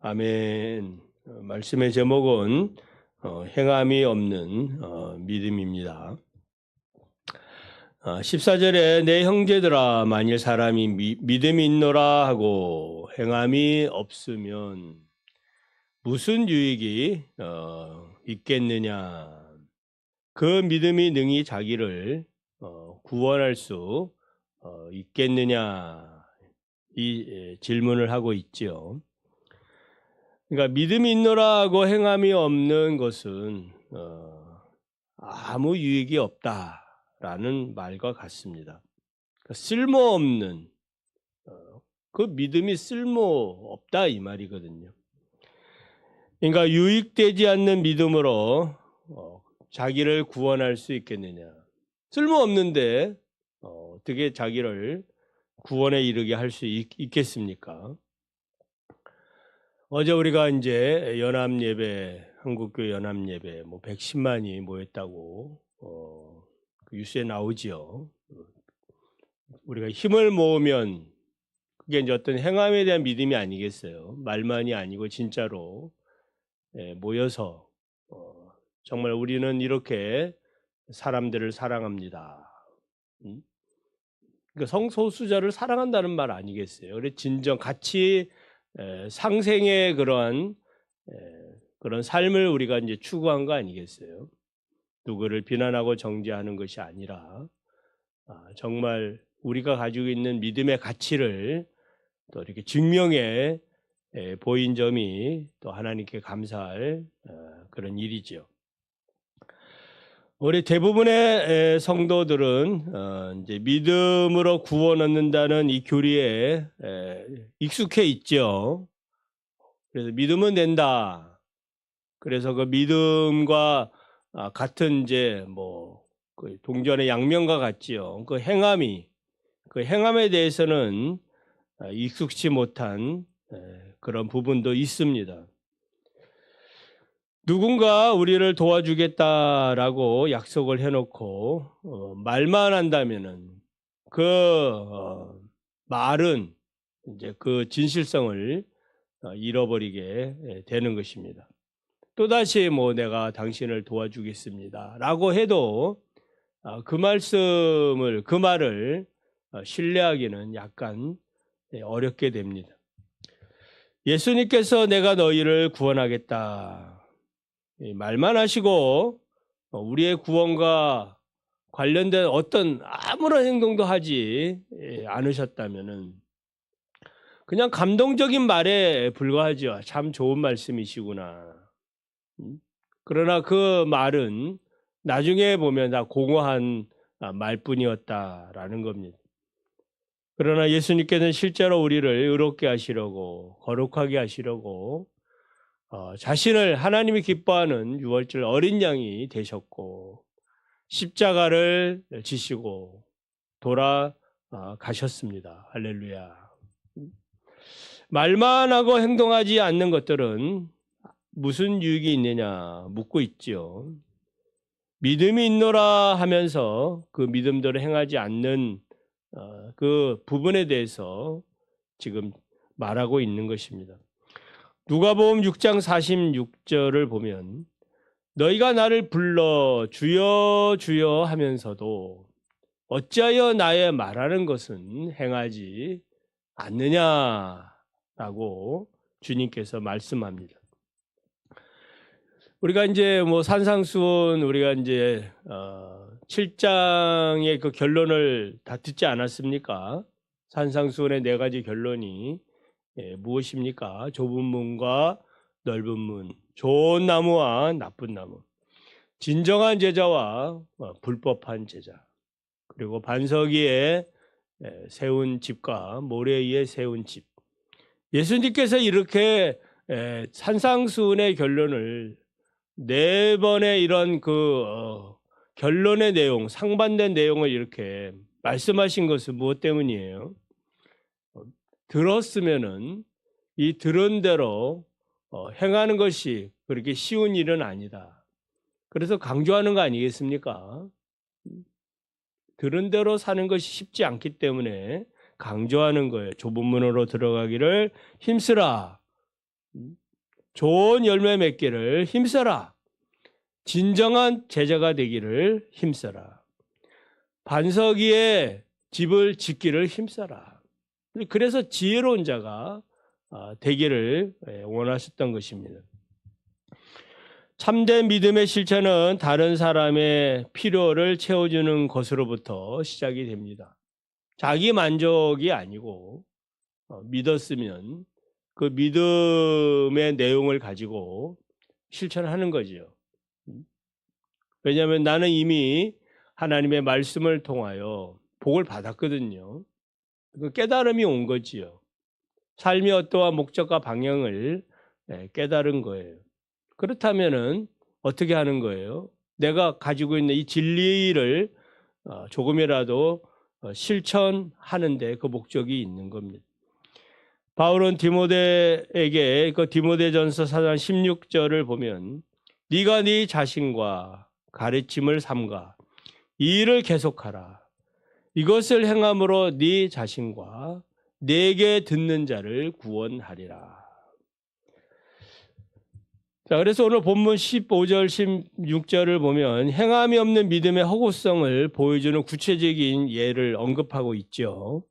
아멘. 말씀의 제목은 행함이 없는 믿음입니다. 14절에 내 형제들아 만일 사람이 믿음이 있노라 하고 행함이 없으면 무슨 유익이 있겠느냐. 그 믿음이 능히 자기를 구원할 수 있겠느냐. 이 질문을 하고 있지요. 그러니까 믿음이 있노라 하고 행함이 없는 것은 아무 유익이 없다라는 말과 같습니다. 그러니까 쓸모없는 그 믿음이 쓸모없다 이 말이거든요. 그러니까 유익되지 않는 믿음으로 자기를 구원할 수 있겠느냐. 쓸모없는데 어떻게 자기를 구원에 이르게 할 수 있겠습니까? 어제 우리가 이제 연합예배, 한국교회 연합예배 110만이 모였다고 그 뉴스에 나오지요. 우리가 힘을 모으면 그게 이제 어떤 행함에 대한 믿음이 아니겠어요. 말만이 아니고 진짜로 모여서 정말 우리는 이렇게 사람들을 사랑합니다. 그러니까 성소수자를 사랑한다는 말 아니겠어요. 그래 진정 같이 상생의 그런 삶을 우리가 이제 추구한 거 아니겠어요? 누구를 비난하고 정죄하는 것이 아니라 정말 우리가 가지고 있는 믿음의 가치를 또 이렇게 증명해 보인 점이 또 하나님께 감사할 그런 일이죠. 우리 대부분의 성도들은 이제 믿음으로 구원 얻는다는 이 교리에 익숙해 있죠. 그래서 믿으면 된다. 그래서 그 믿음과 같은 이제 그 동전의 양면과 같지요. 그 행함에 대해서는 익숙치 못한 그런 부분도 있습니다. 누군가 우리를 도와주겠다라고 약속을 해놓고 말만 한다면은 그 말은 이제 그 진실성을 잃어버리게 되는 것입니다. 또다시 내가 당신을 도와주겠습니다라고 해도 그 말을 신뢰하기는 약간 어렵게 됩니다. 예수님께서 내가 너희를 구원하겠다. 말만 하시고 우리의 구원과 관련된 어떤 아무런 행동도 하지 않으셨다면은 그냥 감동적인 말에 불과하죠. 참 좋은 말씀이시구나. 그러나 그 말은 나중에 보면 다 공허한 말뿐이었다라는 겁니다. 그러나 예수님께서는 실제로 우리를 의롭게 하시려고 거룩하게 하시려고 자신을 하나님이 기뻐하는 유월절 어린 양이 되셨고 십자가를 지시고 돌아가셨습니다. 할렐루야. 말만 하고 행동하지 않는 것들은 무슨 유익이 있느냐 묻고 있지요. 믿음이 있노라 하면서 그 믿음대로 행하지 않는 그 부분에 대해서 지금 말하고 있는 것입니다. 누가복음 6장 46절을 보면 너희가 나를 불러 주여 주여 하면서도 어찌하여 나의 말하는 것은 행하지 않느냐라고 주님께서 말씀합니다. 우리가 이제 산상수훈 우리가 이제 7장의 그 결론을 다 듣지 않았습니까? 산상수훈의 4가지 결론이 무엇입니까? 좁은 문과 넓은 문, 좋은 나무와 나쁜 나무, 진정한 제자와 불법한 제자, 그리고 반석 위에 세운 집과 모래 위에 세운 집. 예수님께서 이렇게 산상수훈의 결론을 4번의 이런 결론의 내용, 상반된 내용을 이렇게 말씀하신 것은 무엇 때문이에요? 들었으면은 이 들은 대로 행하는 것이 그렇게 쉬운 일은 아니다. 그래서 강조하는 거 아니겠습니까? 들은 대로 사는 것이 쉽지 않기 때문에 강조하는 거예요. 좁은 문으로 들어가기를 힘쓰라. 좋은 열매 맺기를 힘써라. 진정한 제자가 되기를 힘써라. 반석 위에 집을 짓기를 힘써라. 그래서 지혜로운 자가 되기를 원하셨던 것입니다. 참된 믿음의 실천은 다른 사람의 필요를 채워주는 것으로부터 시작이 됩니다. 자기 만족이 아니고 믿었으면 그 믿음의 내용을 가지고 실천하는 거지요. 왜냐하면 나는 이미 하나님의 말씀을 통하여 복을 받았거든요. 그 깨달음이 온 거지요. 삶의 어떠한 목적과 방향을 깨달은 거예요. 그렇다면은 어떻게 하는 거예요? 내가 가지고 있는 이 진리를 조금이라도 실천하는데 그 목적이 있는 겁니다. 바울은 디모데에게 그 디모데전서 4장 16절을 보면 네가 네 자신과 가르침을 삼가 이 일을 계속하라. 이것을 행함으로 네 자신과 내게 듣는 자를 구원하리라. 자, 그래서 오늘 본문 15절, 16절을 보면 행함이 없는 믿음의 허구성을 보여주는 구체적인 예를 언급하고 있죠.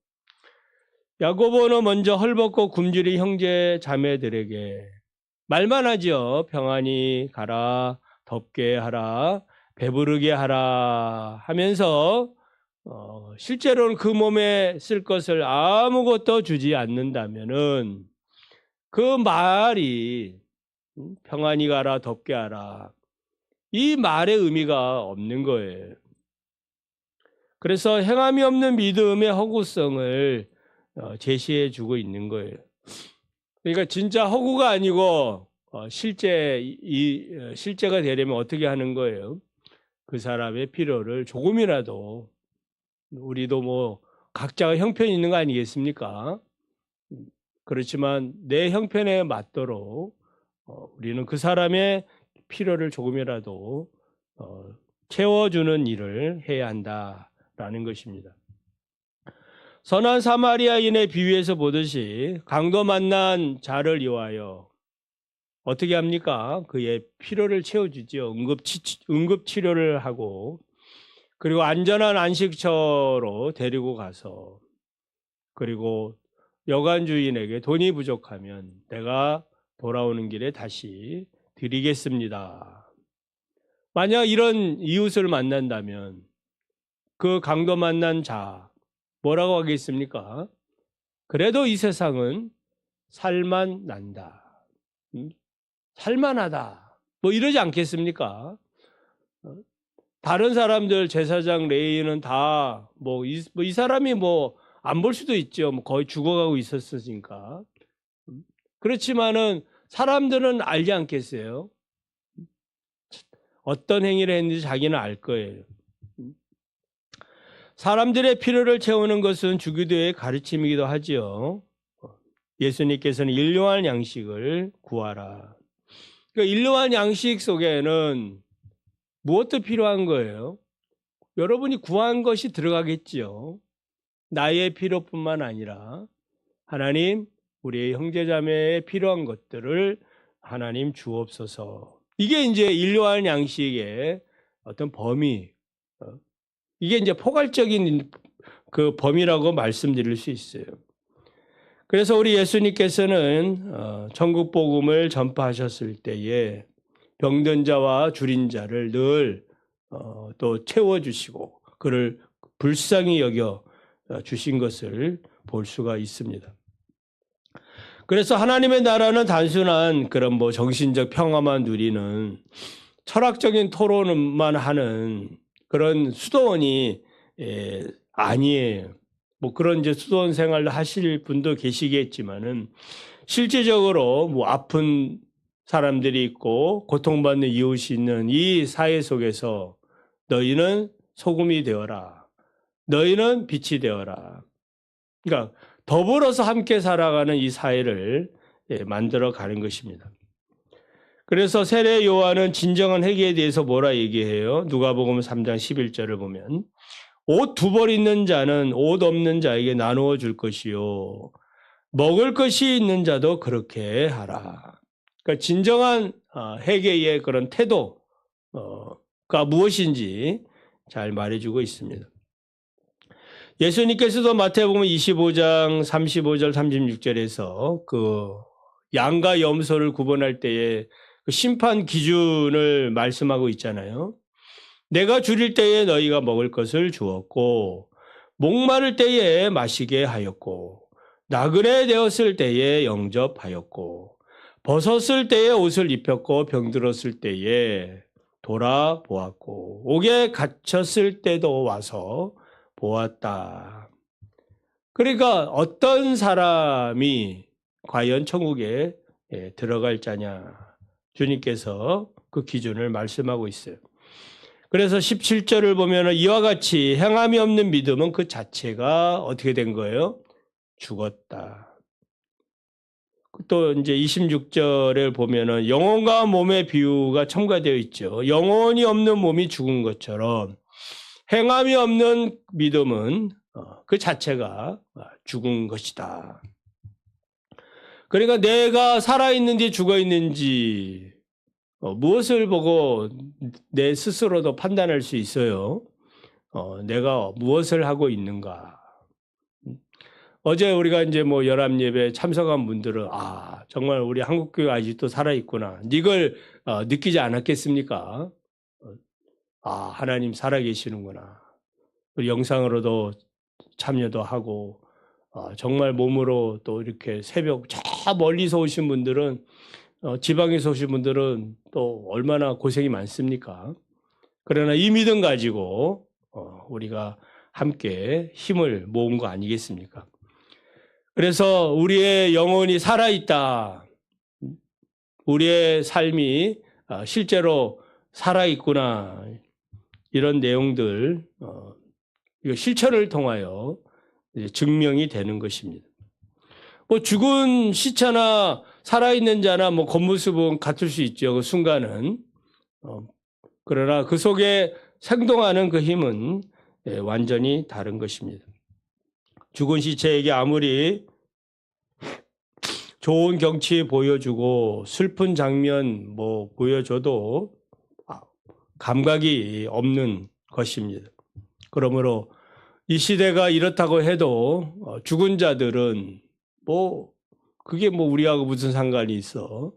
야고보는 먼저 헐벗고 굶주린 형제 자매들에게 말만 하죠. 평안히 가라, 덥게 하라, 배부르게 하라 하면서 실제로는 그 몸에 쓸 것을 아무것도 주지 않는다면은 그 말이 평안히 가라, 덥게 하라 이 말의 의미가 없는 거예요. 그래서 행함이 없는 믿음의 허구성을 제시해 주고 있는 거예요. 그러니까 진짜 허구가 아니고 실제가 되려면 어떻게 하는 거예요? 그 사람의 필요를 조금이라도 우리도 뭐 각자가 형편이 있는 거 아니겠습니까? 그렇지만 내 형편에 맞도록 우리는 그 사람의 필요를 조금이라도 채워주는 일을 해야 한다라는 것입니다. 선한 사마리아인의 비유에서 보듯이 강도 만난 자를 위하여 어떻게 합니까? 그의 필요를 채워주죠. 응급치료를 하고 그리고 안전한 안식처로 데리고 가서 그리고 여관 주인에게 돈이 부족하면 내가 돌아오는 길에 다시 드리겠습니다. 만약 이런 이웃을 만난다면 그 강도 만난 자 뭐라고 하겠습니까? 그래도 이 세상은 살만 난다. 살만하다. 뭐 이러지 않겠습니까? 다른 사람들 제사장 레위인은 다 뭐 이 사람이 뭐 안 볼 수도 있죠. 뭐 거의 죽어가고 있었으니까. 그렇지만은 사람들은 알지 않겠어요? 어떤 행위를 했는지 자기는 알 거예요. 사람들의 필요를 채우는 것은 주기도의 가르침이기도 하지요. 예수님께서는 일용할 양식을 구하라. 그러니까 일용할 양식 속에는 무엇도 필요한 거예요? 여러분이 구한 것이 들어가겠지요. 나의 필요뿐만 아니라 하나님, 우리의 형제자매에 필요한 것들을 하나님 주옵소서. 이게 이제 일용할 양식의 어떤 범위, 이게 이제 포괄적인 그 범위라고 말씀드릴 수 있어요. 그래서 우리 예수님께서는 천국 복음을 전파하셨을 때에 병든 자와 줄인 자를 늘 또 채워주시고 그를 불쌍히 여겨 주신 것을 볼 수가 있습니다. 그래서 하나님의 나라는 단순한 그런 뭐 정신적 평화만 누리는 철학적인 토론만 하는 그런 수도원이 아니에요. 뭐 그런 이제 수도원 생활을 하실 분도 계시겠지만은 실제적으로 뭐 아픈 사람들이 있고 고통받는 이웃이 있는 이 사회 속에서 너희는 소금이 되어라. 너희는 빛이 되어라. 그러니까 더불어서 함께 살아가는 이 사회를 만들어 가는 것입니다. 그래서 세례 요한은 진정한 회개에 대해서 뭐라 얘기해요? 누가복음 3장 11절을 보면 옷 두 벌 있는 자는 옷 없는 자에게 나누어 줄 것이요 먹을 것이 있는 자도 그렇게 하라. 그러니까 진정한 회개의 그런 태도가 무엇인지 잘 말해주고 있습니다. 예수님께서도 마태복음 25장 35절 36절에서 그 양과 염소를 구분할 때에 그 심판 기준을 말씀하고 있잖아요. 내가 줄일 때에 너희가 먹을 것을 주었고 목마를 때에 마시게 하였고 나그네 되었을 때에 영접하였고 벗었을 때에 옷을 입혔고 병들었을 때에 돌아보았고 옥에 갇혔을 때도 와서 보았다. 그러니까 어떤 사람이 과연 천국에 들어갈 자냐, 주님께서 그 기준을 말씀하고 있어요. 그래서 17절을 보면 이와 같이 행함이 없는 믿음은 그 자체가 어떻게 된 거예요? 죽었다. 또 이제 26절을 보면은 영혼과 몸의 비유가 첨가되어 있죠. 영혼이 없는 몸이 죽은 것처럼 행함이 없는 믿음은 그 자체가 죽은 것이다. 그러니까 내가 살아있는지 죽어있는지 무엇을 보고 내 스스로도 판단할 수 있어요. 내가 무엇을 하고 있는가. 어제 우리가 이제 뭐 열합 예배 참석한 분들은 정말 우리 한국교회 아직도 살아있구나. 이걸 느끼지 않았겠습니까? 하나님 살아계시는구나. 영상으로도 참여도 하고 정말 몸으로 또 이렇게 새벽 저 멀리서 오신 분들은 지방에서 오신 분들은 또 얼마나 고생이 많습니까? 그러나 이 믿음 가지고 우리가 함께 힘을 모은 거 아니겠습니까? 그래서 우리의 영혼이 살아있다. 우리의 삶이 실제로 살아있구나. 이런 내용들 이거 실천을 통하여 증명이 되는 것입니다. 뭐 죽은 시체나 살아있는 자나 뭐 겉모습은 같을 수 있죠. 그 순간은. 그러나 그 속에 생동하는 그 힘은 완전히 다른 것입니다. 죽은 시체에게 아무리 좋은 경치 보여주고 슬픈 장면 뭐 보여줘도 감각이 없는 것입니다. 그러므로 이 시대가 이렇다고 해도 죽은 자들은 뭐 그게 뭐 우리하고 무슨 상관이 있어?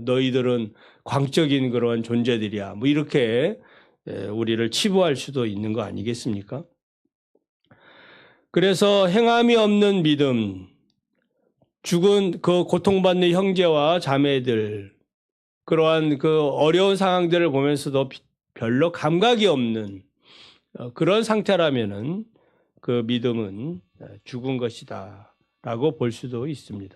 너희들은 광적인 그런 존재들이야. 뭐 이렇게 우리를 치부할 수도 있는 거 아니겠습니까? 그래서 행함이 없는 믿음, 죽은 그 고통받는 형제와 자매들, 그러한 그 어려운 상황들을 보면서도 별로 감각이 없는 그런 상태라면은 그 믿음은 죽은 것이다 라고 볼 수도 있습니다.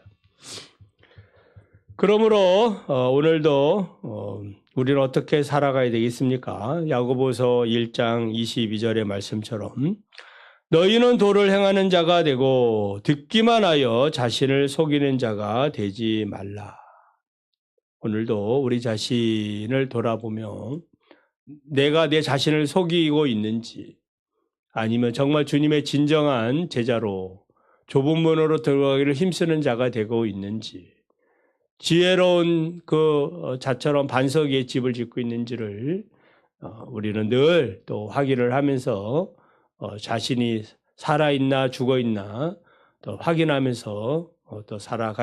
그러므로 오늘도 우리는 어떻게 살아가야 되겠습니까? 야고보서 1장 22절의 말씀처럼 너희는 도를 행하는 자가 되고 듣기만 하여 자신을 속이는 자가 되지 말라. 오늘도 우리 자신을 돌아보며 내가 내 자신을 속이고 있는지 아니면 정말 주님의 진정한 제자로 좁은 문으로 들어가기를 힘쓰는 자가 되고 있는지 지혜로운 그 자처럼 반석 위에 집을 짓고 있는지를 우리는 늘 또 확인을 하면서 자신이 살아있나 죽어있나 또 확인하면서 또 살아가